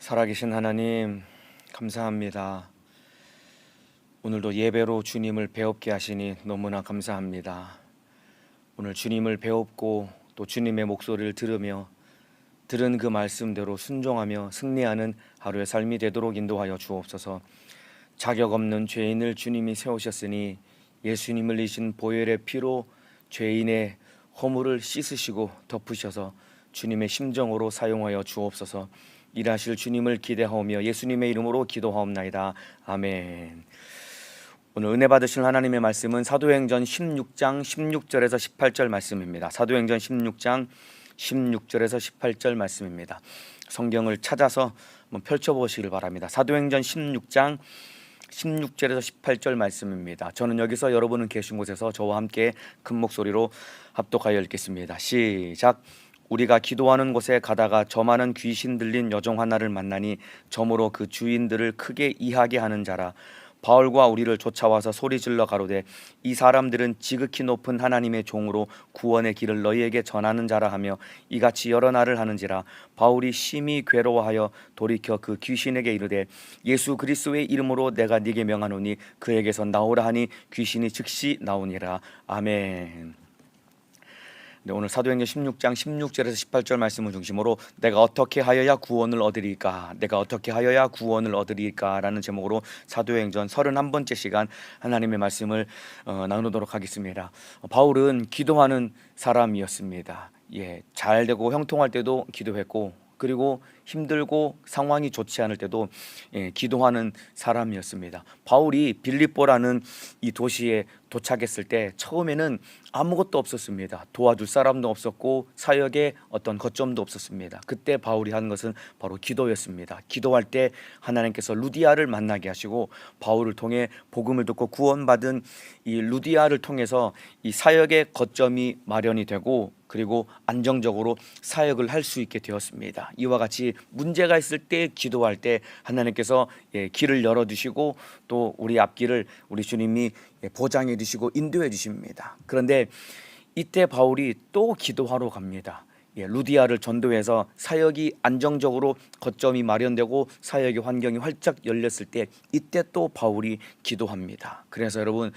살아계신 하나님, 감사합니다. 오늘도 예배로 주님을 배웁게 하시니 너무나 감사합니다. 오늘 주님을 배웁고 또 주님의 목소리를 들으며 들은 그 말씀대로 순종하며 승리하는 하루의 삶이 되도록 인도하여 주옵소서. 자격 없는 죄인을 주님이 세우셨으니 예수님을 이신 보혈의 피로 죄인의 허물을 씻으시고 덮으셔서 주님의 심정으로 사용하여 주옵소서. 일하실 주님을 기대하오며 예수님의 이름으로 기도하옵나이다. 아멘. 오늘 은혜 받으실 하나님의 말씀은 사도행전 16장 16절에서 18절 말씀입니다. 사도행전 16장 16절에서 18절 말씀입니다. 성경을 찾아서 한번 펼쳐보시길 바랍니다. 사도행전 16장 16절에서 18절 말씀입니다. 저는 여기서 여러분은 계신 곳에서 저와 함께 큰 목소리로 합독하여 읽겠습니다. 시작. 우리가 기도하는 곳에 가다가 저 많은 귀신 들린 여종 하나를 만나니 저무로 그 주인들을 크게 이하게 하는 자라. 바울과 우리를 쫓아와서 소리질러 가로되 이 사람들은 지극히 높은 하나님의 종으로 구원의 길을 너희에게 전하는 자라 하며 이같이 여러 날을 하는지라. 바울이 심히 괴로워하여 돌이켜 그 귀신에게 이르되 예수 그리스도의 이름으로 내가 네게 명하노니 그에게서 나오라 하니 귀신이 즉시 나오니라. 아멘. 네, 오늘 사도행전 16장 16절에서 18절 말씀을 중심으로 내가 어떻게 하여야 구원을 얻으리까, 내가 어떻게 하여야 구원을 얻으리까 라는 제목으로 사도행전 31번째 시간 하나님의 말씀을 나누도록 하겠습니다. 바울은 기도하는 사람이었습니다. 잘 되고 형통할 때도 기도했고, 그리고 힘들고 상황이 좋지 않을 때도 기도하는 사람이었습니다. 바울이 빌립보라는 이 도시에 도착했을 때 처음에는 아무것도 없었습니다. 도와줄 사람도 없었고 사역에 어떤 거점도 없었습니다. 그때 바울이 한 것은 바로 기도였습니다. 기도할 때 하나님께서 루디아를 만나게 하시고 바울을 통해 복음을 듣고 구원받은 이 루디아를 통해서 이 사역의 거점이 마련이 되고, 그리고 안정적으로 사역을 할 수 있게 되었습니다. 이와 같이 문제가 있을 때 기도할 때 하나님께서 길을 열어주시고 또 우리 앞길을 우리 주님이 보장해 주시고 인도해 주십니다. 그런데 이때 바울이 또 기도하러 갑니다. 루디아를 전도해서 사역이 안정적으로 거점이 마련되고 사역의 환경이 활짝 열렸을 때 이때 또 바울이 기도합니다. 그래서 여러분,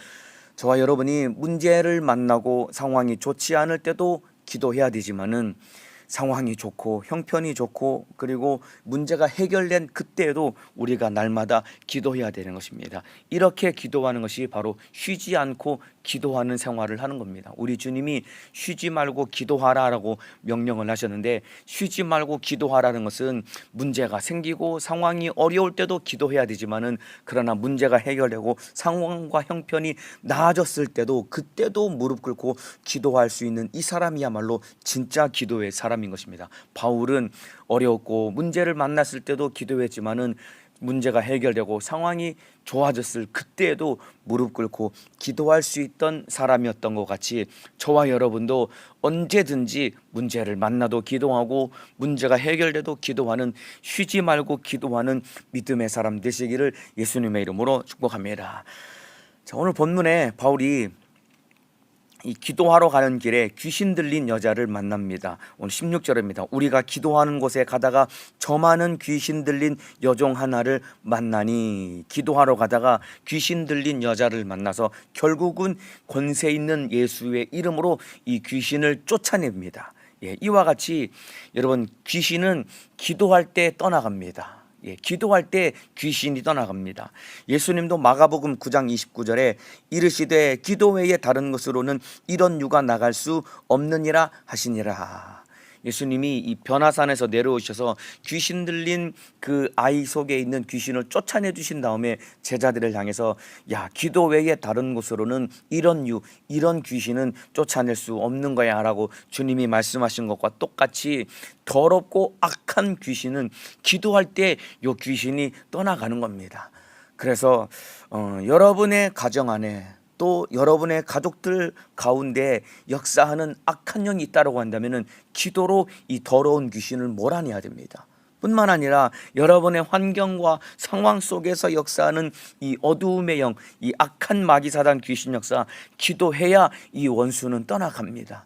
저와 여러분이 문제를 만나고 상황이 좋지 않을 때도 기도해야 되지만은 상황이 좋고 형편이 좋고 그리고 문제가 해결된 그때에도 우리가 날마다 기도해야 되는 것입니다. 이렇게 기도하는 것이 바로 쉬지 않고 기도하는 생활을 하는 겁니다. 우리 주님이 쉬지 말고 기도하라라고 명령을 하셨는데, 쉬지 말고 기도하라는 것은 문제가 생기고 상황이 어려울 때도 기도해야 되지만은 그러나 문제가 해결되고 상황과 형편이 나아졌을 때도 그때도 무릎 꿇고 기도할 수 있는 이 사람이야말로 진짜 기도의 사람인 것입니다. 바울은 어려웠고 문제를 만났을 때도 기도했지만은 문제가 해결되고 상황이 좋아졌을 그때에도 무릎 꿇고 기도할 수 있던 사람이었던 것 같이 저와 여러분도 언제든지 문제를 만나도 기도하고 문제가 해결돼도 기도하는, 쉬지 말고 기도하는 믿음의 사람 되시기를 예수님의 이름으로 축복합니다. 자, 오늘 본문에 바울이 이 기도하러 가는 길에 귀신 들린 여자를 만납니다. 오늘 16절입니다. 우리가 기도하는 곳에 가다가 저 많은 귀신 들린 여종 하나를 만나니, 기도하러 가다가 귀신 들린 여자를 만나서 결국은 권세 있는 예수의 이름으로 이 귀신을 쫓아냅니다. 이와 같이 여러분, 귀신은 기도할 때 떠나갑니다. 기도할 때 귀신이 떠나갑니다. 예수님도 마가복음 9장 29절에 이르시되 기도 외에 다른 것으로는 이런 유가 나갈 수 없느니라 하시니라. 예수님이 이 변화산에서 내려오셔서 귀신 들린 그 아이 속에 있는 귀신을 쫓아내 주신 다음에 제자들을 향해서 기도 외에 다른 곳으로는 이런 귀신은 쫓아낼 수 없는 거야 라고 주님이 말씀하신 것과 똑같이 더럽고 악한 귀신은 기도할 때 이 귀신이 떠나가는 겁니다. 그래서 여러분의 가정 안에 또 여러분의 가족들 가운데 역사하는 악한 영이 있다고 한다면 기도로 이 더러운 귀신을 몰아내야 됩니다. 뿐만 아니라 여러분의 환경과 상황 속에서 역사하는 이 어두움의 영, 이 악한 마귀사단 귀신 역사, 기도해야 이 원수는 떠나갑니다.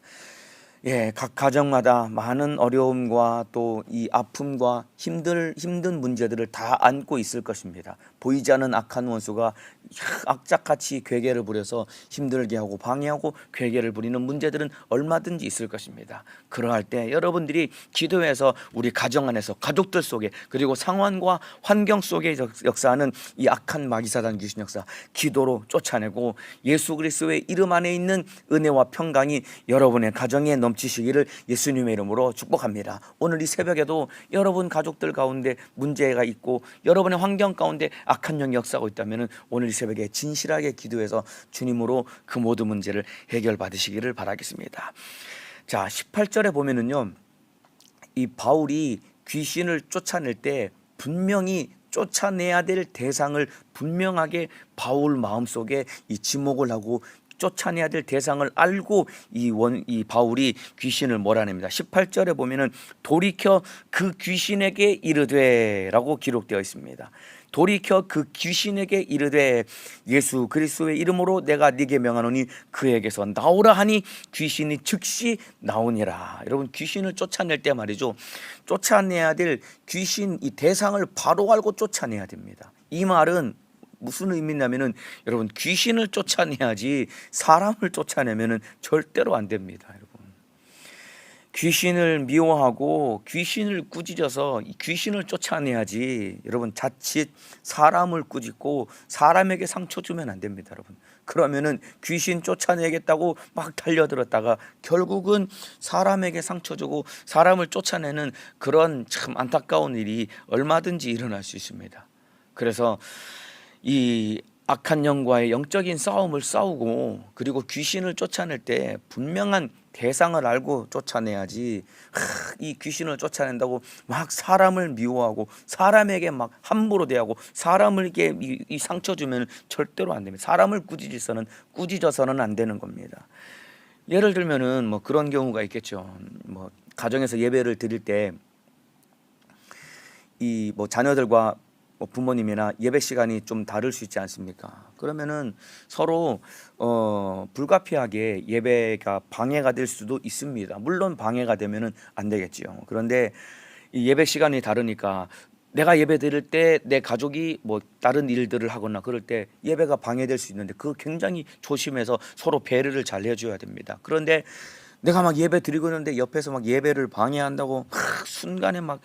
각 가정마다 많은 어려움과 또 이 아픔과 힘든 문제들을 다 안고 있을 것입니다. 보이지 않는 악한 원수가 악착같이 괴계를 부려서 힘들게 하고 방해하고 괴계를 부리는 문제들은 얼마든지 있을 것입니다. 그러할 때 여러분들이 기도해서 우리 가정 안에서 가족들 속에 그리고 상황과 환경 속에 역사하는 이 악한 마귀사단 귀신 역사 기도로 쫓아내고 예수 그리스도의 이름 안에 있는 은혜와 평강이 여러분의 가정에 넘치시기를 예수님의 이름으로 축복합니다. 오늘 이 새벽에도 여러분 가족들 가운데 문제가 있고 여러분의 환경 가운데 악한 영이 역사하고 있다면 오늘 이 새벽에 진실하게 기도해서 주님으로 그 모든 문제를 해결받으시기를 바라겠습니다. 자, 18절에 보면은요, 이 바울이 귀신을 쫓아낼 때 분명히 쫓아내야 될 대상을 분명하게 바울 마음속에 이 지목을 하고 쫓아내야 될 대상을 알고 이 바울이 귀신을 몰아냅니다. 18절에 보면은 돌이켜 그 귀신에게 이르되라고 기록되어 있습니다. 돌이켜 그 귀신에게 이르되 예수 그리스도의 이름으로 내가 네게 명하노니 그에게서 나오라 하니 귀신이 즉시 나오니라. 여러분, 귀신을 쫓아낼 때 말이죠, 쫓아내야 될 귀신 이 대상을 바로 알고 쫓아내야 됩니다. 이 말은 무슨 의미냐면은 여러분, 귀신을 쫓아내야지 사람을 쫓아내면은 절대로 안 됩니다. 여러분, 귀신을 미워하고 귀신을 꾸짖어서 귀신을 쫓아내야지 여러분, 자칫 사람을 꾸짖고 사람에게 상처 주면 안 됩니다. 여러분, 그러면은 귀신 쫓아내겠다고 막 달려들었다가 결국은 사람에게 상처 주고 사람을 쫓아내는 그런 참 안타까운 일이 얼마든지 일어날 수 있습니다. 그래서 이 악한 영과의 영적인 싸움을 싸우고 그리고 귀신을 쫓아낼 때 분명한 대상을 알고 쫓아내야지, 이 귀신을 쫓아낸다고 막 사람을 미워하고 사람에게 막 함부로 대하고 사람에게 이 상처 주면 절대로 안 됩니다. 사람을 꾸짖어서는 안 되는 겁니다. 예를 들면은 뭐 그런 경우가 있겠죠. 뭐 가정에서 예배를 드릴 때 이 뭐 자녀들과 부모님이나 예배 시간이 좀 다를 수 있지 않습니까? 그러면은 서로 불가피하게 예배가 방해가 될 수도 있습니다. 물론 방해가 되면은 안 되겠지요. 그런데 이 예배 시간이 다르니까 내가 예배 드릴 때 내 가족이 뭐 다른 일들을 하거나 그럴 때 예배가 방해될 수 있는데 그 굉장히 조심해서 서로 배려를 잘 해줘야 됩니다. 그런데 내가 막 예배 드리고 있는데 옆에서 막 예배를 방해한다고 순간에 막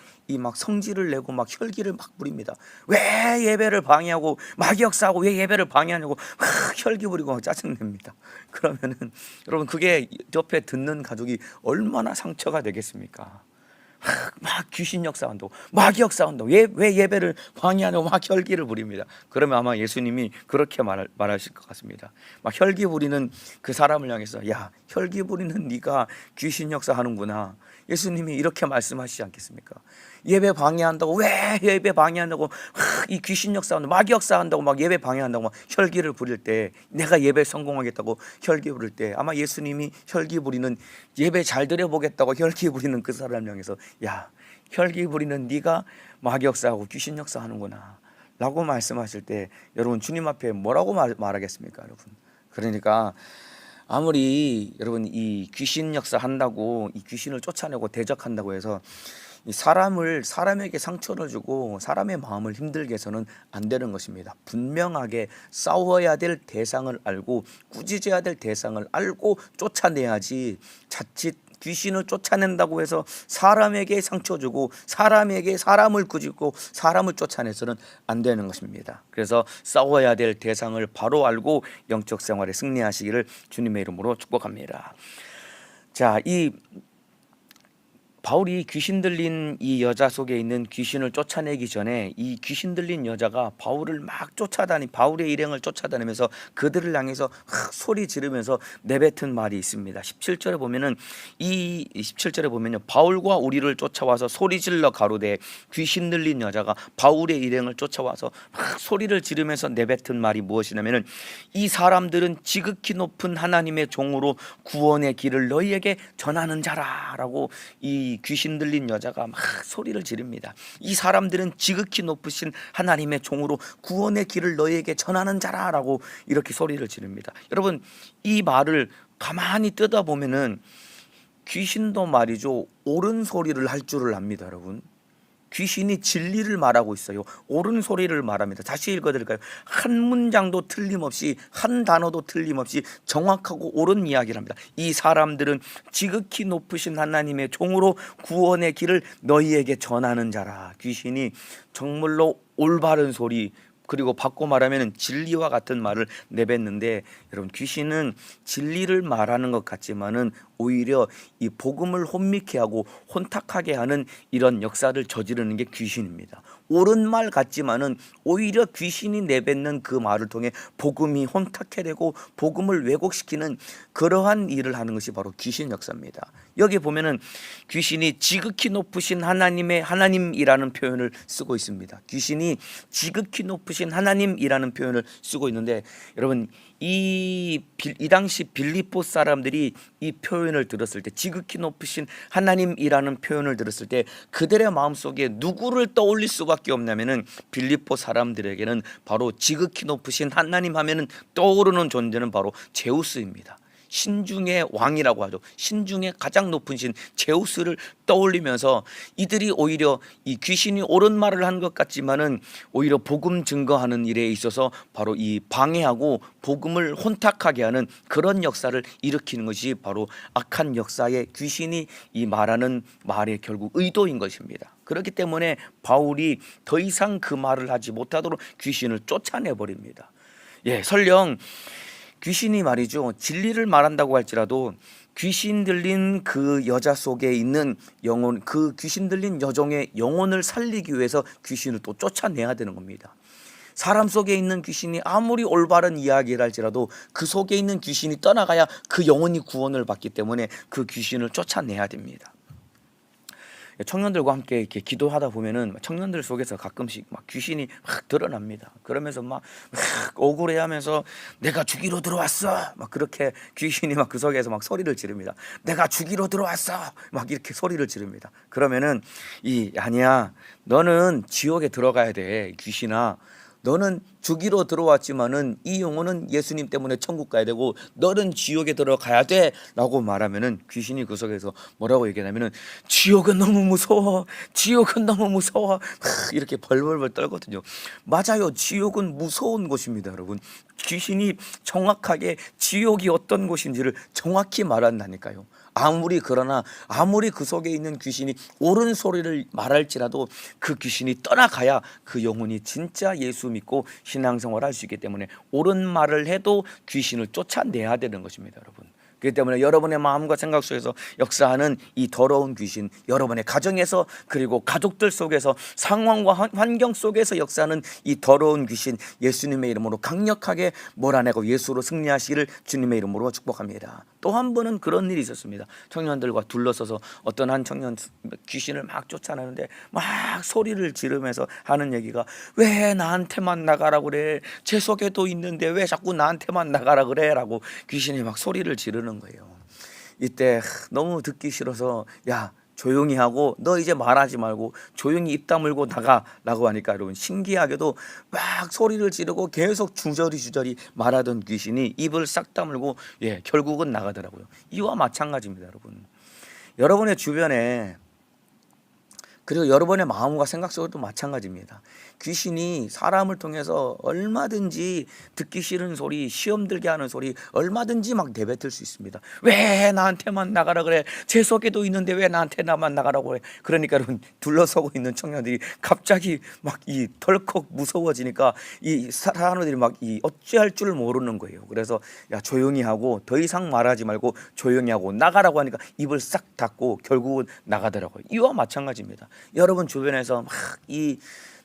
성질을 내고 막 혈기를 막 부립니다. 왜 예배를 방해하고 막 역사하고 왜 예배를 방해하냐고 막 혈기 부리고 막 짜증냅니다. 그러면은 여러분, 그게 옆에 듣는 가족이 얼마나 상처가 되겠습니까? 막 귀신 역사한다고 막 역사한다고 왜 예배를 방해하냐고 막 혈기를 부립니다. 그러면 아마 예수님이 그렇게 말하실 것 같습니다. 막 혈기 부리는 그 사람을 향해서, 야, 혈기 부리는 네가 귀신 역사하는구나. 예수님이 이렇게 말씀하시지 않겠습니까? 예배 방해한다고 왜 예배 방해한다고 이 귀신 역사한다고 막 역사한다고 막 예배 방해한다고 막 혈기를 부릴 때, 내가 예배 성공하겠다고 혈기 부릴 때 아마 예수님이 혈기 부리는, 예배 잘 드려보겠다고 혈기 부리는 그 사람을 향해서, 야, 혈기 부리는 네가 막 역사하고 귀신 역사하는구나 라고 말씀하실 때 여러분, 주님 앞에 뭐라고 말하겠습니까? 여러분, 그러니까 아무리 여러분 이 귀신 역사 한다고 이 귀신을 쫓아내고 대적한다고 해서 이 사람에게 상처를 주고 사람의 마음을 힘들게 해서는 안 되는 것입니다. 분명하게 싸워야 될 대상을 알고 꾸짖어야 될 대상을 알고 쫓아내야지, 자칫 귀신을 쫓아낸다고 해서 사람에게 상처 주고 사람을 꾸짖고 사람을 쫓아내서는 안 되는 것입니다. 그래서 싸워야 될 대상을 바로 알고 영적 생활에 승리하시기를 주님의 이름으로 축복합니다. 자, 이 바울이 귀신 들린 이 여자 속에 있는 귀신을 쫓아내기 전에 이 귀신 들린 여자가 바울의 일행을 쫓아다니면서 그들을 향해서 소리 지르면서 내뱉은 말이 있습니다. 17절에 보면요, 바울과 우리를 쫓아와서 소리 질러 가로되, 귀신 들린 여자가 바울의 일행을 쫓아와서 막 소리를 지르면서 내뱉은 말이 무엇이냐면은, 이 사람들은 지극히 높은 하나님의 종으로 구원의 길을 너희에게 전하는 자라라고 이 귀신 들린 여자가 막 소리를 지릅니다. 이 사람들은 지극히 높으신 하나님의 종으로 구원의 길을 너희에게 전하는 자라라고 이렇게 소리를 지릅니다. 여러분, 이 말을 가만히 뜯어보면은 귀신도 말이죠, 옳은 소리를 할 줄을 압니다. 여러분, 귀신이 진리를 말하고 있어요. 옳은 소리를 말합니다. 다시 읽어드릴까요? 한 문장도 틀림없이, 한 단어도 틀림없이 정확하고 옳은 이야기를 합니다. 이 사람들은 지극히 높으신 하나님의 종으로 구원의 길을 너희에게 전하는 자라. 귀신이 정말로 올바른 소리, 그리고 바꿔 말하면 진리와 같은 말을 내뱉는데, 여러분, 귀신은 진리를 말하는 것 같지만은 오히려 이 복음을 혼미케 하고 혼탁하게 하는 이런 역사를 저지르는 게 귀신입니다. 옳은 말 같지만은 오히려 귀신이 내뱉는 그 말을 통해 복음이 혼탁해 되고 복음을 왜곡시키는 그러한 일을 하는 것이 바로 귀신 역사입니다. 여기 보면은 귀신이 지극히 높으신 하나님의 하나님이라는 표현을 쓰고 있습니다. 귀신이 지극히 높으신 하나님이라는 표현을 쓰고 있는데, 여러분, 이 당시 빌립보 사람들이 이 표현을 들었을 때, 지극히 높으신 하나님이라는 표현을 들었을 때 그들의 마음속에 누구를 떠올릴 수밖에 없냐면은 빌립보 사람들에게는 바로 지극히 높으신 하나님 하면은 떠오르는 존재는 바로 제우스입니다. 신중의 왕이라고 하죠. 신중의 가장 높은 신 제우스를 떠올리면서 이들이 오히려 이 귀신이 옳은 말을 한 것 같지만은 오히려 복음 증거하는 일에 있어서 바로 이 방해하고 복음을 혼탁하게 하는 그런 역사를 일으키는 것이 바로 악한 역사의 귀신이 이 말하는 말의 결국 의도인 것입니다. 그렇기 때문에 바울이 더 이상 그 말을 하지 못하도록 귀신을 쫓아내 버립니다. 설령 귀신이 말이죠, 진리를 말한다고 할지라도 귀신 들린 그 여자 속에 있는 영혼, 그 귀신 들린 여종의 영혼을 살리기 위해서 귀신을 또 쫓아내야 되는 겁니다. 사람 속에 있는 귀신이 아무리 올바른 이야기를 할지라도 그 속에 있는 귀신이 떠나가야 그 영혼이 구원을 받기 때문에 그 귀신을 쫓아내야 됩니다. 청년들과 함께 이렇게 기도하다 보면은 청년들 속에서 가끔씩 막 귀신이 막 드러납니다. 그러면서 막 억울해하면서 내가 죽이러 들어왔어, 막 그렇게 귀신이 막 그 속에서 막 소리를 지릅니다. 내가 죽이러 들어왔어, 막 이렇게 소리를 지릅니다. 그러면은 아니야, 너는 지옥에 들어가야 돼, 귀신아. 너는 죽이러 들어왔지만은 이 영혼은 예수님 때문에 천국 가야 되고 너는 지옥에 들어가야 돼 라고 말하면은 귀신이 그 속에서 뭐라고 얘기하냐면은 지옥은 너무 무서워, 지옥은 너무 무서워, 이렇게 벌벌벌 떨거든요. 맞아요, 지옥은 무서운 곳입니다. 여러분, 귀신이 정확하게 지옥이 어떤 곳인지를 정확히 말한다니까요. 그러나 아무리 그 속에 있는 귀신이 옳은 소리를 말할지라도 그 귀신이 떠나가야 그 영혼이 진짜 예수 믿고 신앙생활을 할 수 있기 때문에 옳은 말을 해도 귀신을 쫓아내야 되는 것입니다. 여러분, 그렇기 때문에 여러분의 마음과 생각 속에서 역사하는 이 더러운 귀신, 여러분의 가정에서 그리고 가족들 속에서 상황과 환경 속에서 역사하는 이 더러운 귀신, 예수님의 이름으로 강력하게 몰아내고 예수로 승리하시기를 주님의 이름으로 축복합니다. 또 한 번은 그런 일이 있었습니다. 청년들과 둘러서서 어떤 한 청년 귀신을 막 쫓아내는데 막 소리를 지르면서 하는 얘기가, 왜 나한테만 나가라고 그래, 제 속에도 있는데 왜 자꾸 나한테만 나가라 그래 라고 귀신이 막 소리를 지르는 거예요. 이때 너무 듣기 싫어서 야, 조용히 하고 너 이제 말하지 말고 조용히 입 다물고 나가 라고 하니까, 여러분, 신기하게도 막 소리를 지르고 계속 주저리 말하던 귀신이 입을 싹 다물고 결국은 나가더라고요. 이와 마찬가지입니다. 여러분의 주변에, 그리고 여러분의 마음과 생각 속에도 마찬가지입니다. 귀신이 사람을 통해서 얼마든지 듣기 싫은 소리, 시험 들게 하는 소리 얼마든지 막 내뱉을 수 있습니다. 왜 나한테만 나가라 그래, 제 속에도 있는데 왜 나한테만 나가라고 그래. 그러니까 여러분, 둘러서고 있는 청년들이 갑자기 막 덜컥 무서워지니까 이 사람들이 막 어찌할 줄 모르는 거예요. 그래서 야, 조용히 하고 더 이상 말하지 말고 조용히 하고 나가라고 하니까 입을 싹 닫고 결국은 나가더라고요. 이와 마찬가지입니다. 여러분 주변에서 막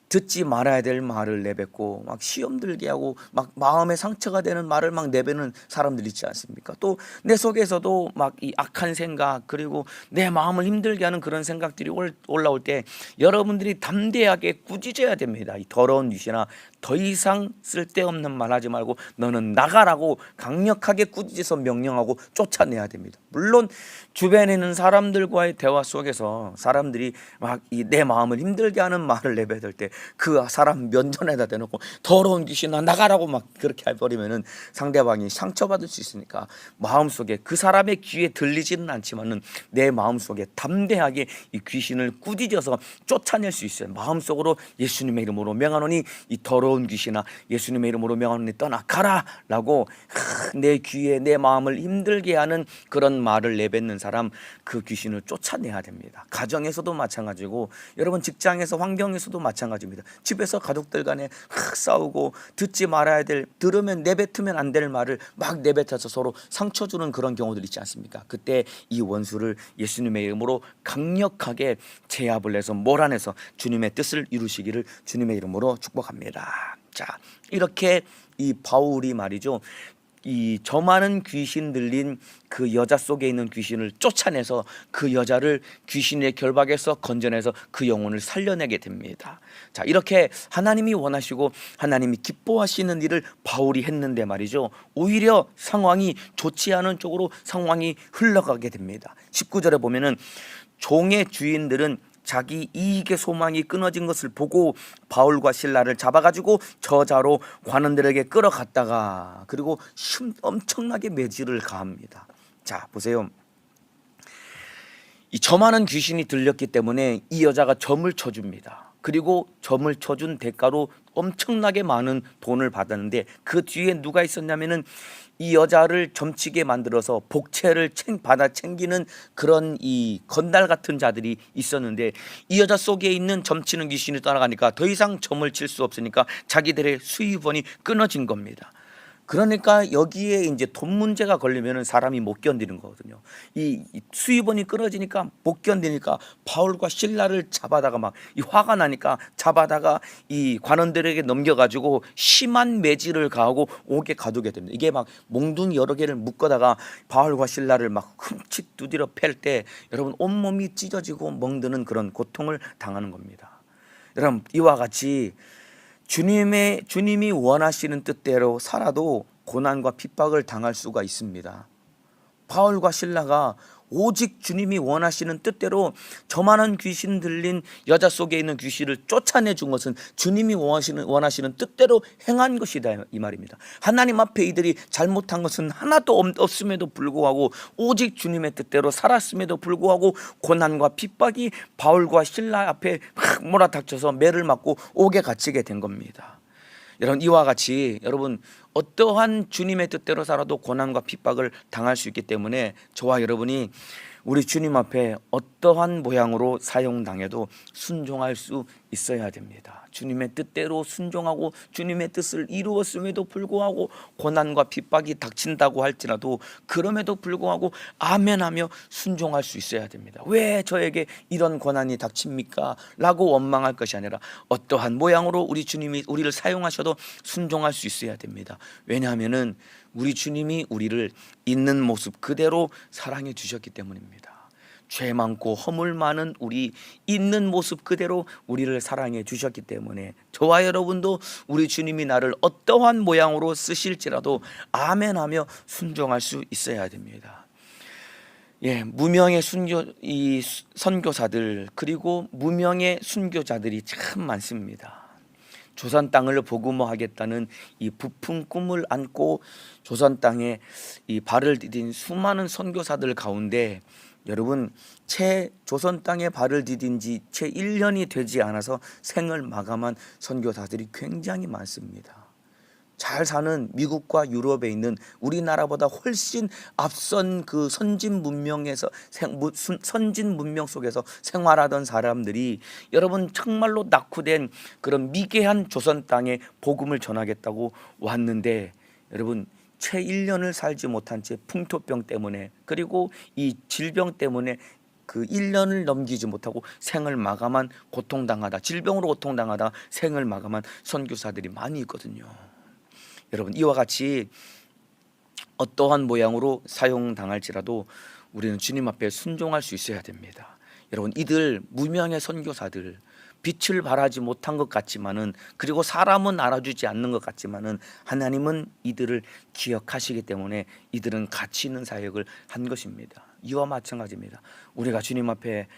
듣지 말아야 될 말을 내뱉고 막 시험 들게 하고 막 마음에 상처가 되는 말을 막 내뱉는 사람들 있지 않습니까? 또 내 속에서도 막 이 악한 생각, 그리고 내 마음을 힘들게 하는 그런 생각들이 올라올 때 여러분들이 담대하게 꾸짖어야 됩니다. 이 더러운 귀신아, 더 이상 쓸데없는 말 하지 말고 너는 나가라고 강력하게 꾸짖어서 명령하고 쫓아내야 됩니다. 물론 주변에 있는 사람들과의 대화 속에서 사람들이 막 내 마음을 힘들게 하는 말을 내뱉을 때 그 사람 면전에다 대놓고 더러운 귀신아 나가라고 막 그렇게 해버리면은 상대방이 상처받을 수 있으니까 마음속에 그 사람의 귀에 들리지는 않지만은 내 마음속에 담대하게 이 귀신을 꾸짖어서 쫓아낼 수 있어요. 마음속으로 예수님의 이름으로 명하노니 이 더러운 귀신아 예수님의 이름으로 명하노니 떠나가라 라고 내 귀에 내 마음을 힘들게 하는 그런 말을 내뱉는 사람, 그 귀신을 쫓아내야 됩니다. 가정에서도 마찬가지고 여러분 직장에서 환경에서도 마찬가지입니다. 집에서 가족들 간에 싸우고 듣지 말아야 될, 들으면 내뱉으면 안 될 말을 막 내뱉어서 서로 상처 주는 그런 경우들 있지 않습니까? 그때 이 원수를 예수님의 이름으로 강력하게 제압을 해서 몰아내서 주님의 뜻을 이루시기를 주님의 이름으로 축복합니다. 자, 이렇게 이 바울이 말이죠, 이 저 많은 귀신 들린 그 여자 속에 있는 귀신을 쫓아내서 그 여자를 귀신의 결박에서 건져내서 그 영혼을 살려내게 됩니다. 자, 이렇게 하나님이 원하시고 하나님이 기뻐하시는 일을 바울이 했는데 말이죠, 오히려 상황이 좋지 않은 쪽으로 상황이 흘러가게 됩니다. 19절에 보면은 종의 주인들은 자기 이익의 소망이 끊어진 것을 보고 바울과 실라를 잡아가지고 저자로 관원들에게 끌어갔다가 그리고 엄청나게 매질을 가합니다. 자, 보세요. 이 점하는 귀신이 들렸기 때문에 이 여자가 점을 쳐줍니다. 그리고 점을 쳐준 대가로 엄청나게 많은 돈을 받았는데 그 뒤에 누가 있었냐면은 이 여자를 점치게 만들어서 복채를 받아 챙기는 그런 이 건달 같은 자들이 있었는데 이 여자 속에 있는 점치는 귀신이 떠나가니까 더 이상 점을 칠 수 없으니까 자기들의 수입원이 끊어진 겁니다. 그러니까 여기에 이제 돈 문제가 걸리면은 사람이 못 견디는 거거든요. 이 수입원이 끊어지니까 못 견디니까 바울과 실라를 잡아다가 막 이 화가 나니까 잡아다가 이 관원들에게 넘겨가지고 심한 매질을 가하고 옥에 가두게 됩니다. 이게 막 몽둥이 여러 개를 묶어다가 바울과 실라를 막 흠칫 두드려 팰 때 여러분 온몸이 찢어지고 멍드는 그런 고통을 당하는 겁니다. 여러분 이와 같이 주님이 원하시는 뜻대로 살아도 고난과 핍박을 당할 수가 있습니다. 바울과 실라가 오직 주님이 원하시는 뜻대로 저 많은 귀신 들린 여자 속에 있는 귀신을 쫓아내 준 것은 주님이 원하시는 뜻대로 행한 것이다 이 말입니다. 하나님 앞에 이들이 잘못한 것은 하나도 없음에도 불구하고 오직 주님의 뜻대로 살았음에도 불구하고 고난과 핍박이 바울과 실라 앞에 막 몰아닥쳐서 매를 맞고 옥에 갇히게 된 겁니다. 여러분 이와 같이 여러분 어떠한 주님의 뜻대로 살아도 고난과 핍박을 당할 수 있기 때문에 저와 여러분이 우리 주님 앞에 어떠한 모양으로 사용당해도 순종할 수 있어야 됩니다. 주님의 뜻대로 순종하고 주님의 뜻을 이루었음에도 불구하고 고난과 핍박이 닥친다고 할지라도 그럼에도 불구하고 아멘하며 순종할 수 있어야 됩니다. 왜 저에게 이런 고난이 닥칩니까? 라고 원망할 것이 아니라 어떠한 모양으로 우리 주님이 우리를 사용하셔도 순종할 수 있어야 됩니다. 왜냐하면은 우리 주님이 우리를 있는 모습 그대로 사랑해 주셨기 때문입니다. 죄 많고 허물 많은 우리 있는 모습 그대로 우리를 사랑해 주셨기 때문에 저와 여러분도 우리 주님이 나를 어떠한 모양으로 쓰실지라도 아멘하며 순종할 수 있어야 됩니다. 예, 무명의 선교사들 그리고 무명의 순교자들이 참 많습니다. 조선 땅을 복음화하겠다는 이 부푼 꿈을 안고 조선 땅에 이 발을 디딘 수많은 선교사들 가운데 여러분 채 조선 땅에 발을 디딘 지 채 1년이 되지 않아서 생을 마감한 선교사들이 굉장히 많습니다. 잘 사는 미국과 유럽에 있는 우리나라보다 훨씬 앞선 그 선진 문명 속에서 생활하던 사람들이 여러분 정말로 낙후된 그런 미개한 조선 땅에 복음을 전하겠다고 왔는데 여러분 채 1년을 살지 못한 채 풍토병 때문에 그리고 이 질병 때문에 그 1년을 넘기지 못하고 생을 마감한 질병으로 고통당하다 생을 마감한 선교사들이 많이 있거든요. 여러분 이와 같이 어떠한 모양으로 사용당할지라도 우리는 주님 앞에 순종할 수 있어야 됩니다. 여러분, 이들 무명의 선교사들, 빛을 발하지 못한 것 같지만은, 그리고 사람은 알아주지 않는 것 같지만은 하나님은 이들을 기억하시기 때문에 이들은 가치 있는 사역을 한 것입니다. 이와 마찬가지입니다. 우리가 주님 앞에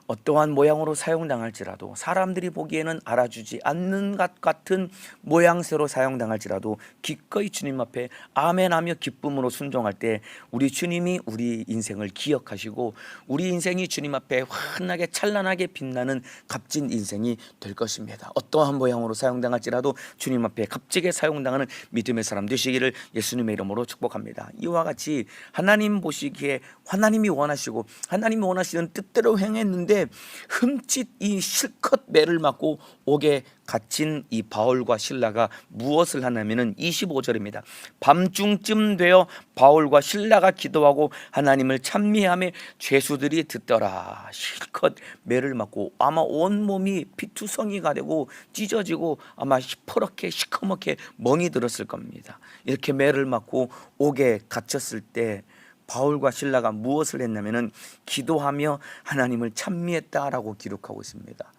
어떠한 모양으로 사용당할지라도, 사람들이 보기에는 알아주지 않는 것 같은 모양새로 사용당할지라도 기꺼이 주님 앞에 아멘하며 기쁨으로 순종할 때 우리 주님이 우리 인생을 기억하시고 우리 인생이 주님 앞에 환하게 찬란하게 빛나는 값진 인생이 될 것입니다. 어떠한 모양으로 사용당할지라도 주님 앞에 값지게 사용당하는 믿음의 사람 되시기를 예수님의 이름으로 축복합니다. 이와 같이 하나님 보시기에 하나님이 원하시고 하나님이 원하시는 뜻대로 행했는데 흠칫 이 실컷 매를 맞고 옥에 갇힌 이 바울과 실라가 무엇을 하냐면은 25절입니다. 밤중쯤 되어 바울과 실라가 기도하고 하나님을 찬미하며 죄수들이 듣더라. 실컷 매를 맞고 아마 온몸이 피투성이가 되고 찢어지고 아마 시퍼렇게 시커멓게 멍이 들었을 겁니다. 이렇게 매를 맞고 옥에 갇혔을 때 바울과 실라가 무엇을 했냐면은 기도하며 하나님을 찬미했다라고 기록하고 있습니다.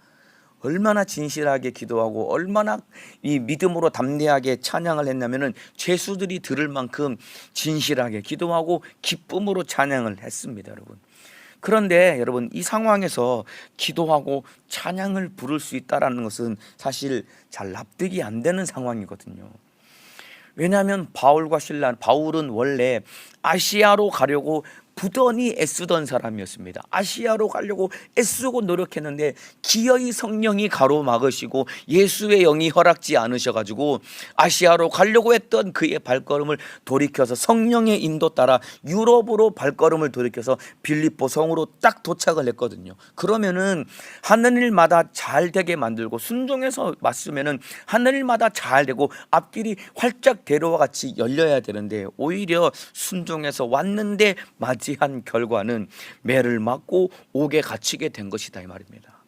얼마나 진실하게 기도하고 얼마나 이 믿음으로 담대하게 찬양을 했냐면은 죄수들이 들을 만큼 진실하게 기도하고 기쁨으로 찬양을 했습니다, 여러분. 그런데 여러분, 이 상황에서 기도하고 찬양을 부를 수 있다라는 것은 사실 잘 납득이 안 되는 상황이거든요. 왜냐하면 바울과 실라, 바울은 원래 아시아로 가려고 부단히 애쓰던 사람이었습니다. 아시아로 가려고 애쓰고 노력했는데 기어이 성령이 가로막으시고 예수의 영이 허락지 않으셔가지고 아시아로 가려고 했던 그의 발걸음을 돌이켜서 성령의 인도 따라 유럽으로 발걸음을 돌이켜서 빌립보 성으로 딱 도착을 했거든요. 그러면은 하늘마다 잘 되게 만들고 순종해서 맞으면은 하늘마다 잘 되고 앞길이 활짝 대로와 같이 열려야 되는데 오히려 순종해서 왔는데 맞이한 결과는 매를 맞고 옥에 갇히게 된 것이다, 이 말입니다.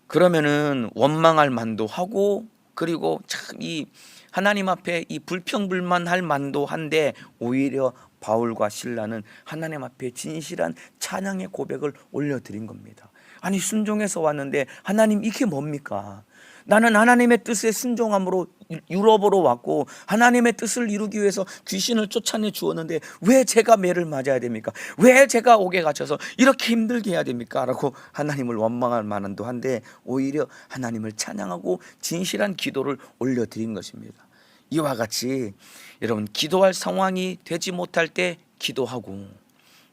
그러면은 원망할 만도 하고, 그리고 참 이 하나님 앞에 이 불평불만할 만도 한데 오히려 바울과 실라는 하나님 앞에 진실한 찬양의 고백을 올려드린 겁니다. 아니, 순종해서 왔는데 하나님, 이게 뭡니까? 나는 하나님의 뜻에 순종함으로 유럽으로 왔고 하나님의 뜻을 이루기 위해서 귀신을 쫓아내 주었는데 왜 제가 매를 맞아야 됩니까? 왜 제가 옥에 갇혀서 이렇게 힘들게 해야 됩니까? 라고 하나님을 원망할 만한도 한데 오히려 하나님을 찬양하고 진실한 기도를 올려드린 것입니다. 이와 같이 여러분, 기도할 상황이 되지 못할 때 기도하고,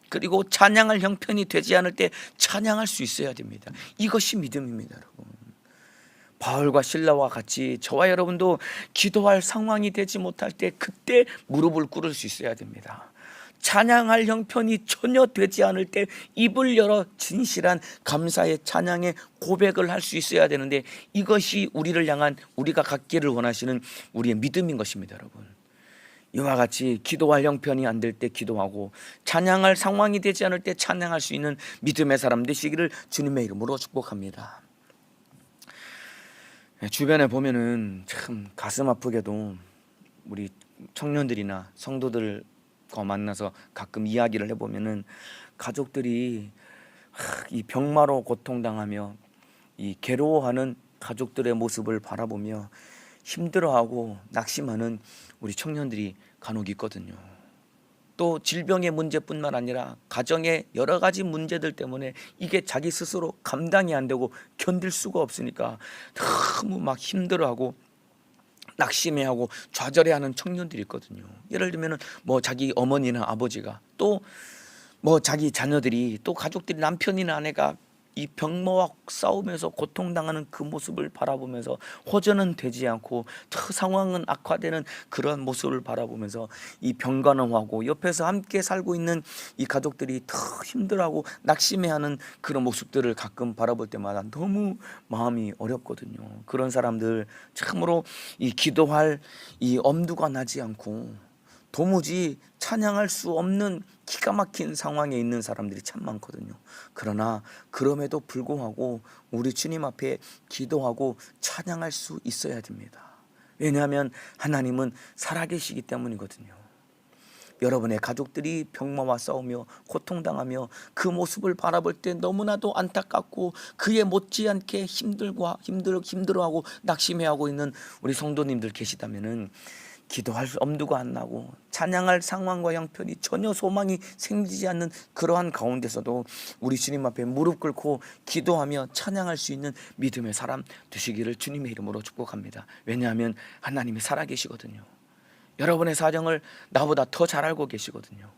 그리고 찬양할 형편이 되지 않을 때 찬양할 수 있어야 됩니다. 이것이 믿음입니다, 여러분. 바울과 실라와 같이 저와 여러분도 기도할 상황이 되지 못할 때 그때 무릎을 꿇을 수 있어야 됩니다. 찬양할 형편이 전혀 되지 않을 때 입을 열어 진실한 감사의 찬양의 고백을 할 수 있어야 되는데 이것이 우리를 향한, 우리가 갖기를 원하시는 우리의 믿음인 것입니다, 여러분. 이와 같이 기도할 형편이 안 될 때 기도하고 찬양할 상황이 되지 않을 때 찬양할 수 있는 믿음의 사람 되시기를 주님의 이름으로 축복합니다. 주변에 보면은 참 가슴 아프게도 우리 청년들이나 성도들과 만나서 가끔 이야기를 해보면은 가족들이 이 병마로 고통당하며 이 괴로워하는 가족들의 모습을 바라보며 힘들어하고 낙심하는 우리 청년들이 간혹 있거든요. 또 질병의 문제뿐만 아니라 가정의 여러 가지 문제들 때문에 이게 자기 스스로 감당이 안 되고 견딜 수가 없으니까 너무 막 힘들어하고 낙심해하고 좌절해하는 청년들이 있거든요. 예를 들면은 뭐 자기 어머니나 아버지가, 또 뭐 자기 자녀들이, 또 가족들이, 남편이나 아내가 이 병마와 싸우면서 고통당하는 그 모습을 바라보면서 호전은 되지 않고 더 상황은 악화되는 그런 모습을 바라보면서 이 병간호하고 옆에서 함께 살고 있는 이 가족들이 더 힘들어하고 낙심해하는 그런 모습들을 가끔 바라볼 때마다 너무 마음이 어렵거든요. 그런 사람들 참으로 이 기도할 이 엄두가 나지 않고 도무지 찬양할 수 없는 기가 막힌 상황에 있는 사람들이 참 많거든요. 그러나 그럼에도 불구하고 우리 주님 앞에 기도하고 찬양할 수 있어야 됩니다. 왜냐하면 하나님은 살아계시기 때문이거든요. 여러분의 가족들이 병마와 싸우며 고통당하며 그 모습을 바라볼 때 너무나도 안타깝고 그에 못지않게 힘들어하고 낙심해하고 있는 우리 성도님들 계시다면은 기도할 엄두가 안 나고 찬양할 상황과 형편이 전혀 소망이 생기지 않는 그러한 가운데서도 우리 주님 앞에 무릎 꿇고 기도하며 찬양할 수 있는 믿음의 사람 되시기를 주님의 이름으로 축복합니다. 왜냐하면 하나님이 살아계시거든요. 여러분의 사정을 나보다 더 잘 알고 계시거든요.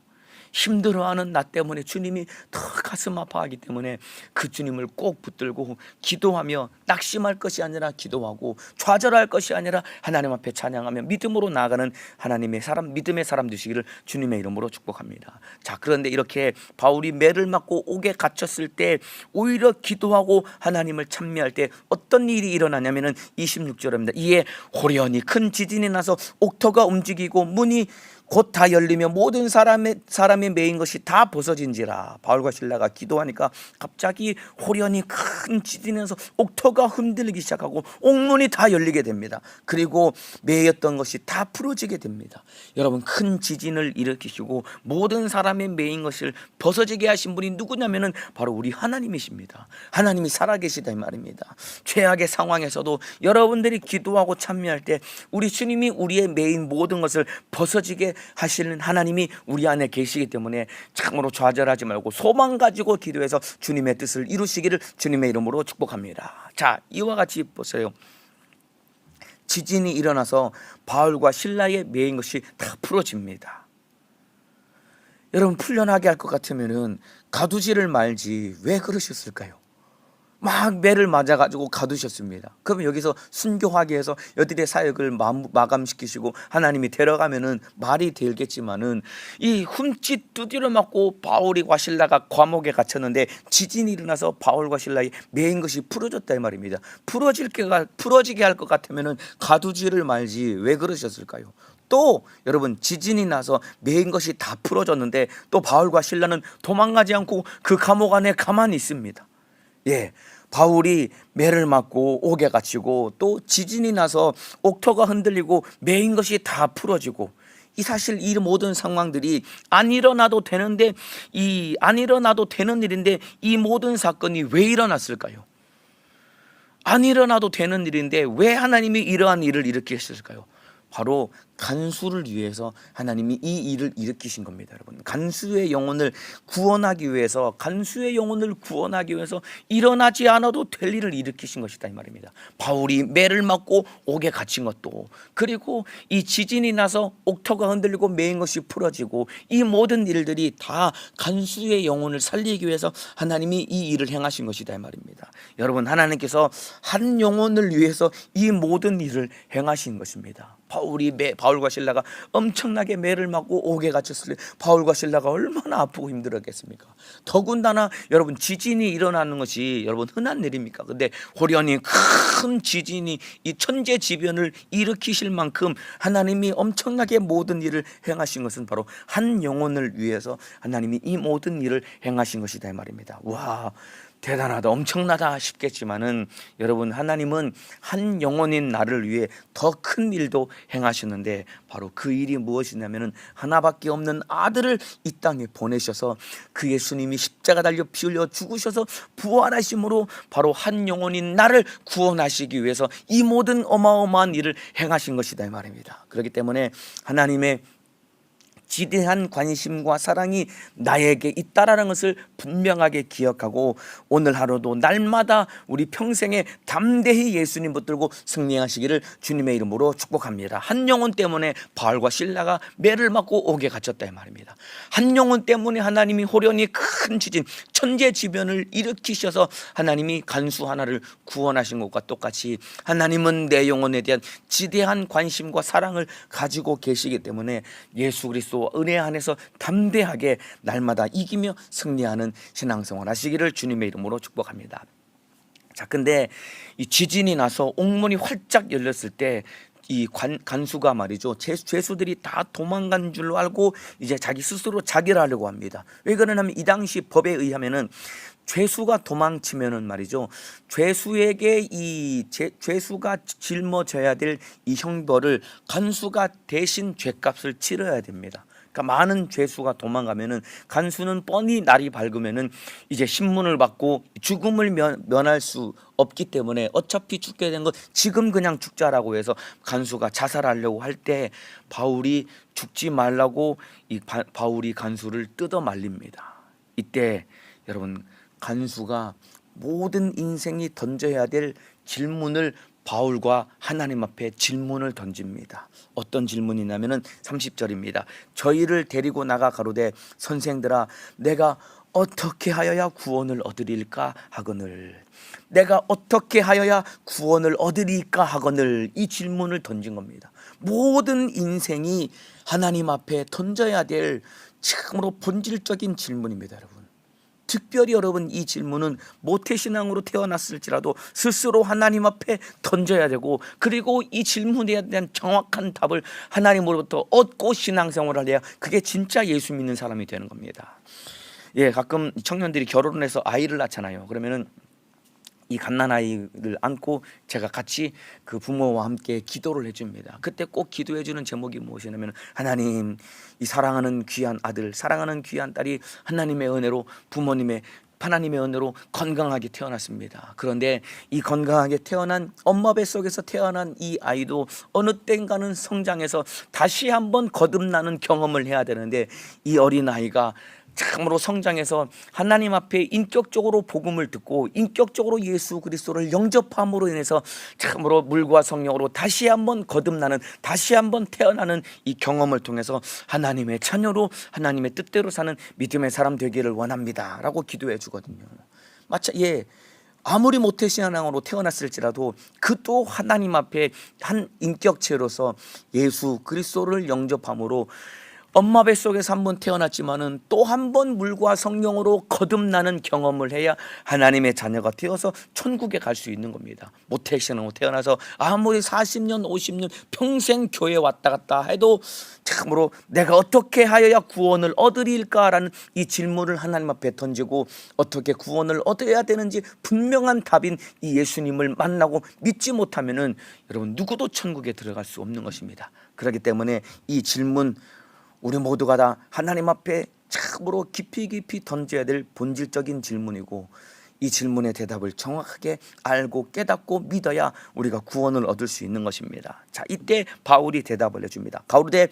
힘들어하는 나 때문에 주님이 더 가슴 아파하기 때문에 그 주님을 꼭 붙들고 기도하며 낙심할 것이 아니라 기도하고 좌절할 것이 아니라 하나님 앞에 찬양하며 믿음으로 나아가는 하나님의 사람, 믿음의 사람 되시기를 주님의 이름으로 축복합니다. 자, 그런데 이렇게 바울이 매를 맞고 옥에 갇혔을 때 오히려 기도하고 하나님을 찬미할 때 어떤 일이 일어나냐면은 26절입니다. 이에 호련히 큰 지진이 나서 옥터가 움직이고 문이 곧 다 열리며 모든 사람이 메인 것이 다 벗어진지라. 바울과 실라가 기도하니까 갑자기 호련히 큰 지진이 나서 옥터가 흔들리기 시작하고 옥문이 다 열리게 됩니다. 그리고 매였던 것이 다 풀어지게 됩니다. 여러분, 큰 지진을 일으키시고 모든 사람의 메인 것을 벗어지게 하신 분이 누구냐면은 바로 우리 하나님이십니다. 하나님이 살아계시다 이 말입니다. 최악의 상황에서도 여러분들이 기도하고 찬미할 때 우리 주님이 우리의 메인 모든 것을 벗어지게 하시는 하나님이 우리 안에 계시기 때문에 참으로 좌절하지 말고 소망 가지고 기도해서 주님의 뜻을 이루시기를 주님의 이름으로 축복합니다. 자, 이와 같이 보세요. 지진이 일어나서 바울과 실라의 메인 것이 다 풀어집니다. 여러분, 풀려나게 할 것 같으면은 가두지를 말지 왜 그러셨을까요? 막 매를 맞아가지고 가두셨습니다. 그러면 여기서 순교하게 해서 여들의 사역을 마감시키시고 하나님이 데려가면은 말이 되겠지만은 이 훔짓 두드려 맞고 바울과 실라가 감옥에 갇혔는데 지진이 일어나서 바울과 실라의 매인 것이 풀어졌다 이 말입니다. 풀어지게 할 것 같으면은 가두지를 말지 왜 그러셨을까요? 또 여러분, 지진이 나서 매인 것이 다 풀어졌는데 또 바울과 실라는 도망가지 않고 그 감옥 안에 가만히 있습니다. 예, 바울이 매를 맞고 옥에 갇히고 또 지진이 나서 옥터가 흔들리고 매인 것이 다 풀어지고 이 사실 이 모든 상황들이 안 일어나도 되는데 안 일어나도 되는 일인데 이 모든 사건이 왜 일어났을까요? 안 일어나도 되는 일인데 왜 하나님이 이러한 일을 일으키셨을까요? 바로 간수를 위해서 하나님이 이 일을 일으키신 겁니다. 여러분, 간수의 영혼을 구원하기 위해서 일어나지 않아도 될 일을 일으키신 것이다 이 말입니다. 바울이 매를 맞고 옥에 갇힌 것도, 그리고 이 지진이 나서 옥터가 흔들리고 매인 것이 풀어지고 이 모든 일들이 다 간수의 영혼을 살리기 위해서 하나님이 이 일을 행하신 것이다 이 말입니다. 여러분, 하나님께서 한 영혼을 위해서 이 모든 일을 행하신 것입니다. 바울과 실라가 엄청나게 매를 맞고 옥에 갇혔을 때 바울과 실라가 얼마나 아프고 힘들었겠습니까? 더군다나 여러분, 지진이 일어나는 것이 여러분 흔한 일입니까? 근데 호련히 큰 지진이 이 천재지변을 일으키실 만큼 하나님이 엄청나게 모든 일을 행하신 것은 바로 한 영혼을 위해서 하나님이 이 모든 일을 행하신 것이다 이 말입니다. 와, 대단하다, 엄청나다 싶겠지만은 여러분, 하나님은 한 영혼인 나를 위해 더 큰 일도 행하셨는데 바로 그 일이 무엇이냐면은 하나밖에 없는 아들을 이 땅에 보내셔서 그 예수님이 십자가 달려 피 흘려 죽으셔서 부활하심으로 바로 한 영혼인 나를 구원하시기 위해서 이 모든 어마어마한 일을 행하신 것이다 이 말입니다. 그렇기 때문에 하나님의 지대한 관심과 사랑이 나에게 있다라는 것을 분명하게 기억하고 오늘 하루도 날마다 우리 평생에 담대히 예수님 붙들고 승리하시기를 주님의 이름으로 축복합니다. 한 영혼 때문에 바울과 실라가 매를 맞고 옥에 갇혔다 이 말입니다. 한 영혼 때문에 하나님이 호련히 큰 지진, 천재지변을 일으키셔서 하나님이 간수 하나를 구원하신 것과 똑같이 하나님은 내 영혼에 대한 지대한 관심과 사랑을 가지고 계시기 때문에 예수 그리스도 은혜 안에서 담대하게 날마다 이기며 승리하는 신앙생활 하시기를 주님의 이름으로 축복합니다. 자, 근데 이 지진이 나서 옥문이 활짝 열렸을 때 이 간수가 말이죠, 죄수들이 다 도망간 줄로 알고 이제 자기 스스로 자결 하려고 합니다. 왜 그러냐면 이 당시 법에 의하면은 죄수가 도망치면은 말이죠, 죄수에게 죄수가 짊어져야 될 이 형벌을 간수가 대신 죄값을 치러야 됩니다. 그러니까 많은 죄수가 도망가면은 간수는 뻔히 날이 밝으면은 이제 신문을 받고 죽음을 면할 수 없기 때문에 어차피 죽게 된 것 지금 그냥 죽자라고 해서 간수가 자살하려고 할 때 바울이 죽지 말라고 바울이 간수를 뜯어 말립니다. 이때 여러분 간수가 모든 인생이 던져야 될 질문을 바울과 하나님 앞에 질문을 던집니다. 어떤 질문이냐면은 30절입니다. 저희를 데리고 나가 가로되 선생들아 내가 어떻게 하여야 구원을 얻으리까 하거늘, 내가 어떻게 하여야 구원을 얻으리까 하거늘, 이 질문을 던진 겁니다. 모든 인생이 하나님 앞에 던져야 될 참으로 본질적인 질문입니다. 여러분, 특별히 여러분 이 질문은 모태신앙으로 태어났을지라도 스스로 하나님 앞에 던져야 되고, 그리고 이 질문에 대한 정확한 답을 하나님으로부터 얻고 신앙생활을 해야 그게 진짜 예수 믿는 사람이 되는 겁니다. 예, 가끔 청년들이 결혼을 해서 아이를 낳잖아요. 그러면은 이 갓난아이를 안고 제가 같이 그 부모와 함께 기도를 해줍니다. 그때 꼭 기도해주는 제목이 무엇이냐면, 하나님, 이 사랑하는 귀한 아들, 사랑하는 귀한 딸이 하나님의 은혜로, 부모님의 하나님의 은혜로 건강하게 태어났습니다. 그런데 이 건강하게 태어난 엄마 뱃속에서 태어난 이 아이도 어느 땐가는 성장해서 다시 한번 거듭나는 경험을 해야 되는데, 이 어린아이가 참으로 성장해서 하나님 앞에 인격적으로 복음을 듣고 인격적으로 예수 그리스도를 영접함으로 인해서 참으로 물과 성령으로 다시 한번 거듭나는, 다시 한번 태어나는 이 경험을 통해서 하나님의 자녀로 하나님의 뜻대로 사는 믿음의 사람 되기를 원합니다 라고 기도해 주거든요. 아무리 모태신앙으로 태어났을지라도 그 또 하나님 앞에 한 인격체로서 예수 그리스도를 영접함으로 엄마 뱃속에서 한번 태어났지만은 또 한 번 물과 성령으로 거듭나는 경험을 해야 하나님의 자녀가 되어서 천국에 갈 수 있는 겁니다. 모태신앙으로 태어나서 아무리 40년 50년 평생 교회 왔다 갔다 해도 참으로 내가 어떻게 하여야 구원을 얻으리까라는 이 질문을 하나님 앞에 던지고 어떻게 구원을 얻어야 되는지 분명한 답인 이 예수님을 만나고 믿지 못하면은 여러분 누구도 천국에 들어갈 수 없는 것입니다. 그렇기 때문에 이 질문 우리 모두가 다 하나님 앞에 참으로 깊이 던져야 될 본질적인 질문이고, 이 질문의 대답을 정확하게 알고 깨닫고 믿어야 우리가 구원을 얻을 수 있는 것입니다. 자, 이때 바울이 대답을 해줍니다. 가로되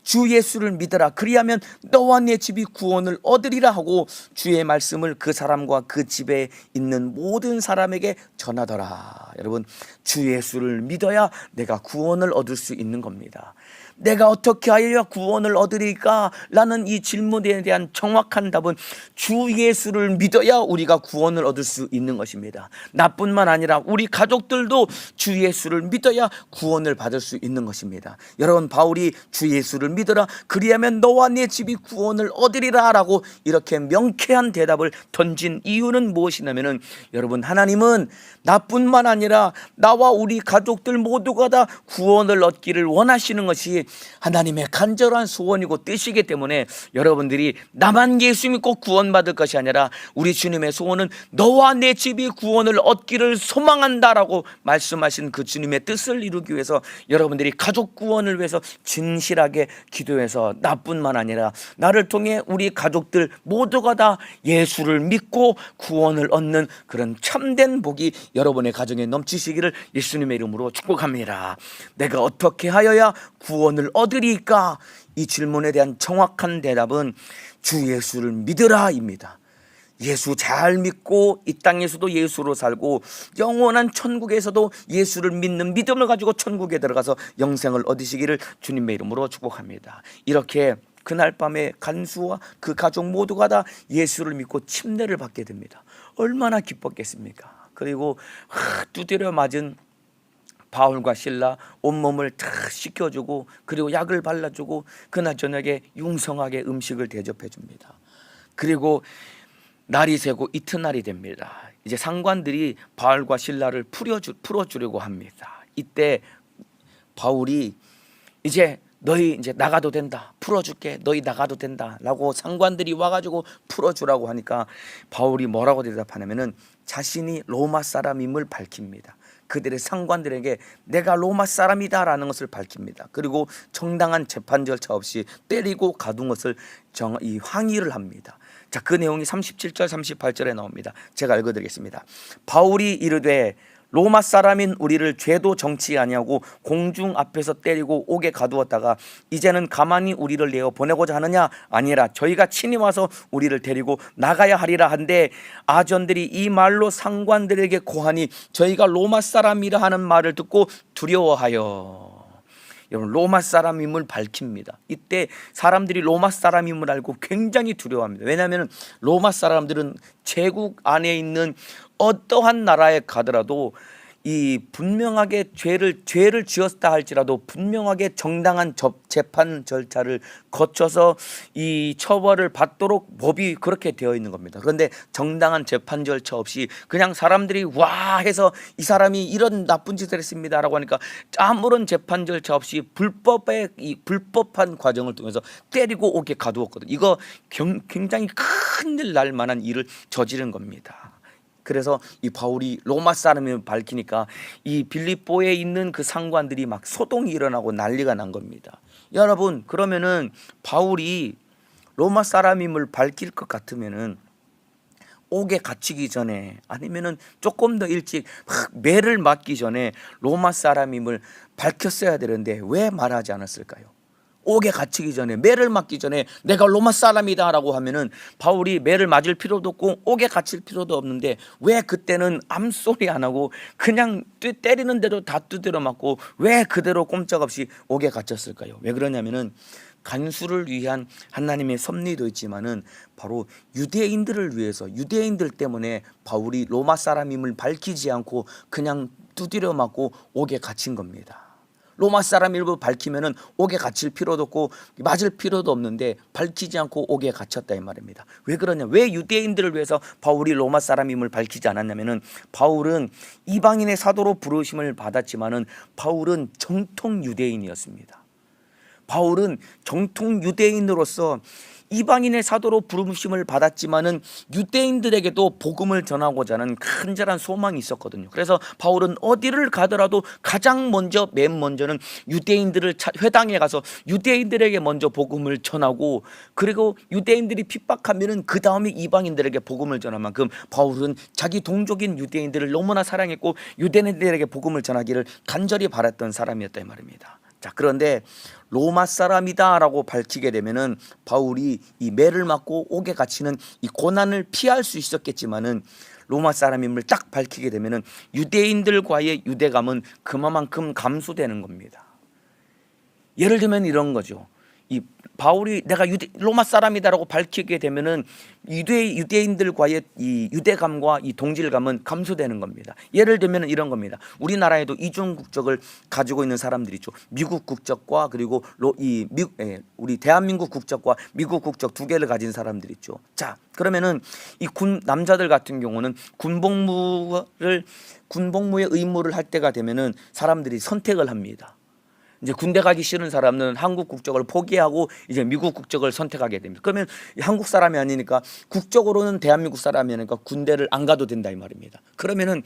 주 예수를 믿어라, 그리하면 너와 네 집이 구원을 얻으리라 하고 주의 말씀을 그 사람과 그 집에 있는 모든 사람에게 전하더라. 여러분, 주 예수를 믿어야 내가 구원을 얻을 수 있는 겁니다. 내가 어떻게 하여야 구원을 얻으리까? 라는 이 질문에 대한 정확한 답은 주 예수를 믿어야 우리가 구원을 얻을 수 있는 것입니다. 나뿐만 아니라 우리 가족들도 주 예수를 믿어야 구원을 받을 수 있는 것입니다. 여러분, 바울이 주 예수를 믿어라, 그리하면 너와 네 집이 구원을 얻으리라 라고 이렇게 명쾌한 대답을 던진 이유는 무엇이냐면은, 여러분, 하나님은 나뿐만 아니라 나와 우리 가족들 모두가 다 구원을 얻기를 원하시는 것이 하나님의 간절한 소원이고 뜻이기 때문에 여러분들이 나만 예수 믿고 구원받을 것이 아니라 우리 주님의 소원은 너와 내 집이 구원을 얻기를 소망한다라고 말씀하신 그 주님의 뜻을 이루기 위해서 여러분들이 가족 구원을 위해서 진실하게 기도해서 나뿐만 아니라 나를 통해 우리 가족들 모두가 다 예수를 믿고 구원을 얻는 그런 참된 복이 여러분의 가정에 넘치시기를 예수님의 이름으로 축복합니다. 내가 어떻게 하여야 구원을 얻으리까? 이 질문에 대한 정확한 대답은 주 예수를 믿으라입니다. 예수 잘 믿고 이 땅에서도 예수로 살고 영원한 천국에서도 예수를 믿는 믿음을 가지고 천국에 들어가서 영생을 얻으시기를 주님의 이름으로 축복합니다. 이렇게 그날 밤에 간수와 그 가족 모두가 다 예수를 믿고 침례를 받게 됩니다. 얼마나 기뻤겠습니까? 그리고 두드려 맞은 바울과 실라 온몸을 다 씻겨주고 그리고 약을 발라주고 그날 저녁에 융성하게 음식을 대접해 줍니다. 그리고 날이 새고 이튿날이 됩니다. 이제 상관들이 바울과 실라를 풀어주려고 합니다. 이때 바울이 이제 너희 이제 나가도 된다, 풀어줄게, 너희 나가도 된다 라고 상관들이 와가지고 풀어주라고 하니까 바울이 뭐라고 대답하냐면은 자신이 로마 사람임을 밝힙니다. 그들의 상관들에게 내가 로마 사람이다라는 것을 밝힙니다. 그리고 정당한 재판 절차 없이 때리고 가둔 것을 이 항의를 합니다. 자, 그 내용이 37절 38절에 나옵니다. 제가 읽어드리겠습니다. 바울이 이르되 로마 사람인 우리를 죄도 정치 아니하고 공중 앞에서 때리고 옥에 가두었다가 이제는 가만히 우리를 내어 보내고자 하느냐? 아니라 저희가 친히 와서 우리를 데리고 나가야 하리라 한데 아전들이 이 말로 상관들에게 고하니 저희가 로마 사람이라 하는 말을 듣고 두려워하여. 여러분, 로마 사람임을 밝힙니다. 이때 사람들이 로마 사람임을 알고 굉장히 두려워합니다. 왜냐하면 로마 사람들은 제국 안에 있는 어떠한 나라에 가더라도 이 분명하게 죄를 지었다 할지라도 분명하게 정당한 재판 절차를 거쳐서 이 처벌을 받도록 법이 그렇게 되어 있는 겁니다. 그런데 정당한 재판 절차 없이 그냥 사람들이 와 해서 이 사람이 이런 나쁜 짓을 했습니다라고 하니까 아무런 재판 절차 없이 불법한 과정을 통해서 때리고 오게 가두었거든요. 이거 굉장히 큰일 날 만한 일을 저지른 겁니다. 그래서 이 바울이 로마 사람임을 밝히니까 이 빌립보에 있는 그 상관들이 막 소동이 일어나고 난리가 난 겁니다. 여러분, 그러면은 바울이 로마 사람임을 밝힐 것 같으면은 옥에 갇히기 전에 아니면은 조금 더 일찍 매를 맞기 전에 로마 사람임을 밝혔어야 되는데 왜 말하지 않았을까요? 옥에 갇히기 전에, 매를 맞기 전에 내가 로마 사람이다 라고 하면은 바울이 매를 맞을 필요도 없고 옥에 갇힐 필요도 없는데 왜 그때는 암소리 안 하고 그냥 때리는 대로 다 두드려 맞고 왜 그대로 꼼짝없이 옥에 갇혔을까요? 왜 그러냐면은 간수를 위한 하나님의 섭리도 있지만은 바로 유대인들을 위해서, 유대인들 때문에 바울이 로마 사람임을 밝히지 않고 그냥 두드려 맞고 옥에 갇힌 겁니다. 로마 사람임을 밝히면은 옥에 갇힐 필요도 없고 맞을 필요도 없는데 밝히지 않고 옥에 갇혔다 이 말입니다. 왜 그러냐? 왜 유대인들을 위해서 바울이 로마 사람임을 밝히지 않았냐면은 바울은 이방인의 사도로 부르심을 받았지만은 바울은 정통 유대인이었습니다. 바울은 정통 유대인으로서 이방인의 사도로 부르심을 받았지만은 유대인들에게도 복음을 전하고자 하는 간절한 소망이 있었거든요. 그래서 바울은 어디를 가더라도 가장 먼저 맨 먼저는 유대인들을 회당에 가서 유대인들에게 먼저 복음을 전하고 그리고 유대인들이 핍박하면은 그 다음에 이방인들에게 복음을 전할 만큼 바울은 자기 동족인 유대인들을 너무나 사랑했고 유대인들에게 복음을 전하기를 간절히 바랐던 사람이었다 이 말입니다. 자, 그런데 로마 사람이다라고 밝히게 되면은 바울이 이 매를 맞고 옥에 갇히는 이 고난을 피할 수 있었겠지만은 로마 사람임을 딱 밝히게 되면은 유대인들과의 유대감은 그만큼 감소되는 겁니다. 예를 들면 이런 거죠. 이 바울이 내가 로마 사람이다라고 밝히게 되면은 유대인들과의 이 유대감과 이 동질감은 감소되는 겁니다. 예를 들면 이런 겁니다. 우리나라에도 이중 국적을 가지고 있는 사람들이 있죠. 미국 국적과 그리고 우리 대한민국 국적과 미국 국적 두 개를 가진 사람들이 있죠. 자, 그러면은 이 남자들 같은 경우는 군복무의 의무를 할 때가 되면은 사람들이 선택을 합니다. 이제 군대 가기 싫은 사람은 한국 국적을 포기하고 이제 미국 국적을 선택하게 됩니다. 그러면 한국 사람이 아니니까 국적으로는 대한민국 사람이 아니니까 군대를 안 가도 된다 이 말입니다. 그러면은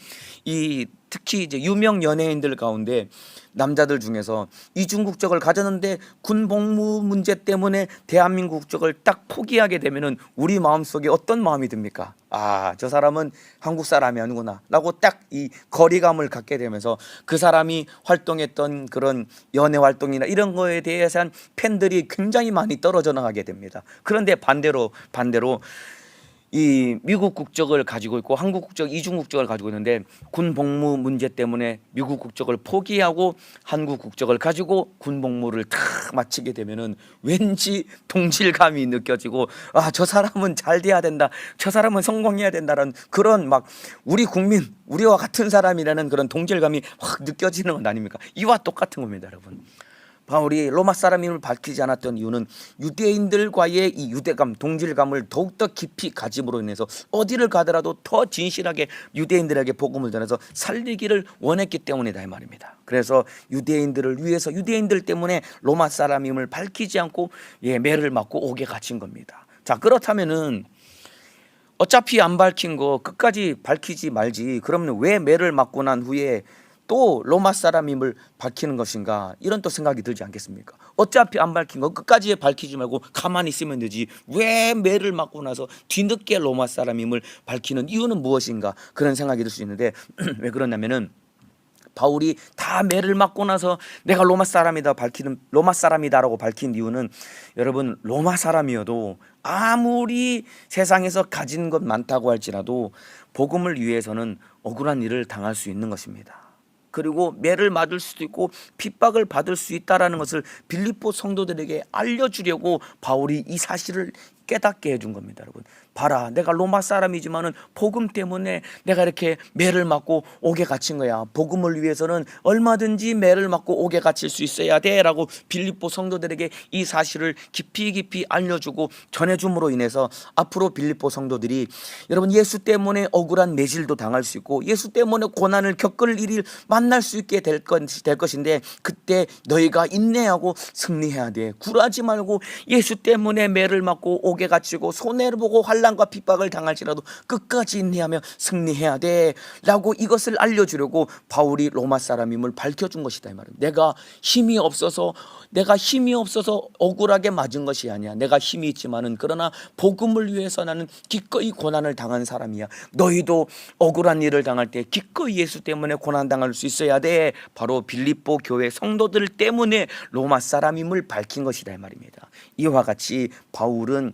특히 이제 유명 연예인들 가운데 남자들 중에서 이중 국적을 가졌는데 군 복무 문제 때문에 대한민국 국적을 딱 포기하게 되면은 우리 마음속에 어떤 마음이 듭니까? 아, 저 사람은 한국 사람이 아니구나 라고 딱 이 거리감을 갖게 되면서 그 사람이 활동했던 그런 연예 활동이나 이런 거에 대해서 팬들이 굉장히 많이 떨어져 나가게 됩니다. 그런데 반대로 이 미국 국적을 가지고 있고 한국 국적, 이중 국적을 가지고 있는데 군 복무 문제 때문에 미국 국적을 포기하고 한국 국적을 가지고 군 복무를 탁 마치게 되면은 왠지 동질감이 느껴지고 아, 저 사람은 잘 돼야 된다, 저 사람은 성공해야 된다라는 그런 막 우리와 같은 사람이라는 그런 동질감이 확 느껴지는 건 아닙니까? 이와 똑같은 겁니다, 여러분. 바울이 로마 사람임을 밝히지 않았던 이유는 유대인들과의 이 유대감, 동질감을 더욱더 깊이 가짐으로 인해서 어디를 가더라도 더 진실하게 유대인들에게 복음을 전해서 살리기를 원했기 때문이다 이 말입니다. 그래서 유대인들을 위해서 유대인들 때문에 로마 사람임을 밝히지 않고 매를 맞고 옥에 갇힌 겁니다. 자, 그렇다면은 어차피 안 밝힌 거 끝까지 밝히지 말지. 그러면 왜 매를 맞고 난 후에 또 로마 사람임을 밝히는 것인가, 이런 또 생각이 들지 않겠습니까? 어차피 안 밝힌 거 끝까지 밝히지 말고 가만히 있으면 되지, 왜 매를 맞고 나서 뒤늦게 로마 사람임을 밝히는 이유는 무엇인가, 그런 생각이 들 수 있는데 왜 그러냐면은 바울이 다 매를 맞고 나서 내가 로마 사람이다라고 밝힌 이유는, 여러분, 로마 사람이어도 아무리 세상에서 가진 것 많다고 할지라도 복음을 위해서는 억울한 일을 당할 수 있는 것입니다. 그리고 매를 맞을 수도 있고 핍박을 받을 수 있다라는 것을 빌립보 성도들에게 알려주려고 바울이 이 사실을 깨닫게 해준 겁니다. 여러분, 봐라, 내가 로마 사람이지만은 복음 때문에 내가 이렇게 매를 맞고 옥에 갇힌 거야. 복음을 위해서는 얼마든지 매를 맞고 옥에 갇힐 수 있어야 돼 라고 빌립보 성도들에게 이 사실을 깊이 알려주고 전해줌으로 인해서 앞으로 빌립보 성도들이, 여러분, 예수 때문에 억울한 매질도 당할 수 있고 예수 때문에 고난을 겪을 일을 만날 수 있게 될 것인데, 그때 너희가 인내하고 승리해야 돼. 굴하지 말고 예수 때문에 매를 맞고 옥에 갇히고 손해를 보고 환난과 핍박을 당할지라도 끝까지 인내하며 승리해야 돼 라고 이것을 알려주려고 바울이 로마 사람임을 밝혀준 것이다, 이 말입니다. 내가 힘이 없어서 억울하게 맞은 것이 아니야. 내가 힘이 있지만은, 그러나 복음을 위해서 나는 기꺼이 고난을 당한 사람이야. 너희도 억울한 일을 당할 때 기꺼이 예수 때문에 고난 당할 수 있어야 돼. 바로 빌립보 교회 성도들 때문에 로마 사람임을 밝힌 것이다, 이 말입니다. 이와 같이 바울은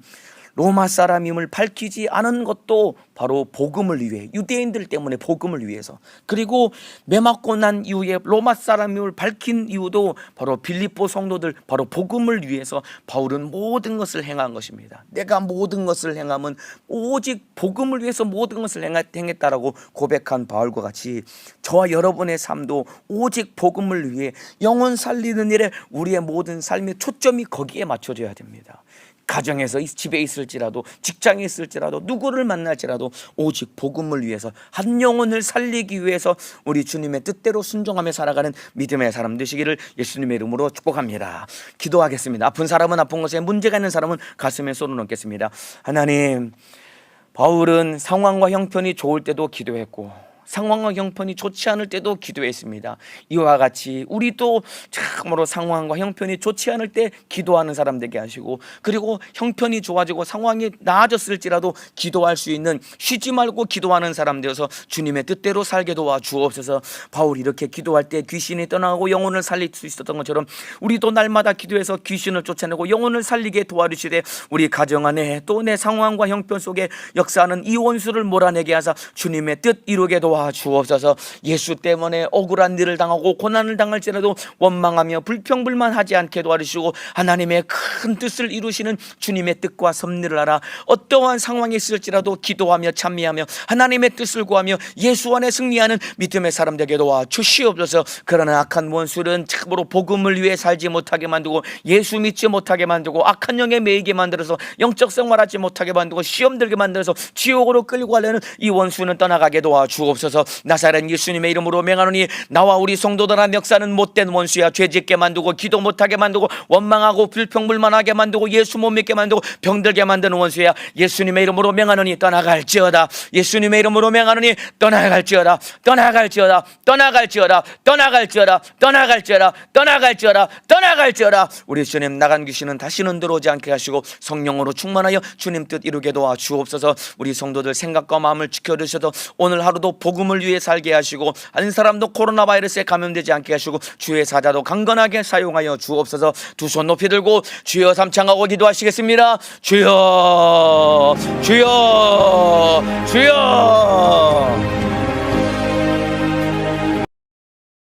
로마 사람임을 밝히지 않은 것도 바로 복음을 위해, 유대인들 때문에 복음을 위해서, 그리고 매 맞고 난 이후에 로마 사람임을 밝힌 이유도 바로 빌립보 성도들, 바로 복음을 위해서 바울은 모든 것을 행한 것입니다. 내가 모든 것을 행함은 오직 복음을 위해서 모든 것을 행했다라고 고백한 바울과 같이 저와 여러분의 삶도 오직 복음을 위해 영혼 살리는 일에 우리의 모든 삶의 초점이 거기에 맞춰져야 됩니다. 가정에서 집에 있을지라도, 직장에 있을지라도, 누구를 만날지라도 오직 복음을 위해서, 한 영혼을 살리기 위해서 우리 주님의 뜻대로 순종하며 살아가는 믿음의 사람 되시기를 예수님의 이름으로 축복합니다. 기도하겠습니다. 아픈 사람은 아픈 것에, 문제가 있는 사람은 가슴에 손을 얹겠습니다. 하나님, 바울은 상황과 형편이 좋을 때도 기도했고 상황과 형편이 좋지 않을 때도 기도했습니다. 이와 같이 우리도 참으로 상황과 형편이 좋지 않을 때 기도하는 사람 되게 하시고, 그리고 형편이 좋아지고 상황이 나아졌을지라도 기도할 수 있는, 쉬지 말고 기도하는 사람 되어서 주님의 뜻대로 살게 도와 주옵소서. 바울이 이렇게 기도할 때 귀신이 떠나고 영혼을 살릴 수 있었던 것처럼 우리도 날마다 기도해서 귀신을 쫓아내고 영혼을 살리게 도와주시되, 우리 가정 안에 또 내 상황과 형편 속에 역사하는 이 원수를 몰아내게 하사 주님의 뜻 이루게 도와 주옵소서. 예수 때문에 억울한 일을 당하고 고난을 당할지라도 원망하며 불평불만하지 않게 도와주시고, 하나님의 큰 뜻을 이루시는 주님의 뜻과 섭리를 알아 어떠한 상황이 있을지라도 기도하며 찬미하며 하나님의 뜻을 구하며 예수 안에 승리하는 믿음의 사람 되게 도와 주시옵소서. 그러나 악한 원수는 참으로 복음을 위해 살지 못하게 만들고 예수 믿지 못하게 만들고 악한 영에 매이게 만들어서 영적 생활하지 못하게 만들고 시험 들게 만들어서 지옥으로 끌고 가려는 이 원수는 떠나가게 도와 주옵소서. 나사렛 예수님의 이름으로 명하노니, 나와 우리 성도들아 역사는 못된 원수야. 죄짓게 만들고 기도 못하게 만들고 원망하고 불평불만하게 만들고 예수 못 믿게 만들고 병들게 만드는 원수야. 예수님의 이름으로 명하노니 떠나갈지어다. 예수님의 이름으로 명하노니 떠나갈지어다. 떠나갈지어다. 떠나갈지어다. 떠나갈지어다. 떠나갈지어다. 떠나갈지어다. 떠나갈지어다. 우리 주님, 나간 귀신은 다시는 들어오지 않게 하시고 성령으로 충만하여 주님 뜻 이루게 도와 주옵소서. 우리 성도들 생각과 마음을 지켜주셔서 오늘 하루도 복음을 위해 살게 하시고, 한 사람도 코로나 바이러스에 감염되지 않게 하시고, 주의 사자도 강건하게 사용하여 주옵소서. 두 손 높이 들고 주여 삼창하고 기도하시겠습니다. 주여, 주여, 주여.